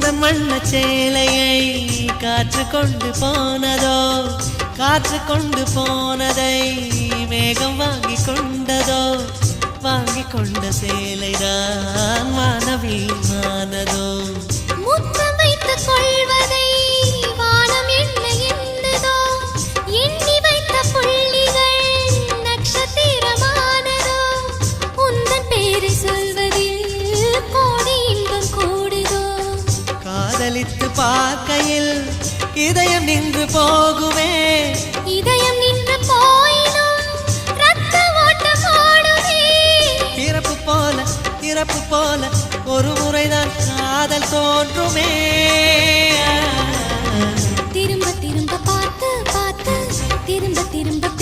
உந்தன் வண்ண சேலையை காற்று கொண்டு போனதோ, காற்று கொண்டு போனதை மேகம் வாங்கி கொண்டதோ, வாங்கி கொண்ட சேலைதான் வானவிமானதோ. முத்தம் வைத்துக் கொள்வதை வானம் என்ன எண்ணதோ, எண்ணி வைத்த புள்ளிகள் நட்சத்திரமானதோ, உந்தன் பேரை சொல்வதில் கோடி இன்பம் கூடுதோ. காதலித்து பார்க்கையில் இதயம் நின்று போகுமே, இதயம் நின்று போயினும் ரத்த ஓட்டம் ஓடுமே. பிறப்பு போல இறப்பு போல ஒரு முறைதான் காதல் தோன்றுமே. திரும்ப திரும்ப பார்த்து பார்த்து திரும்ப திரும்ப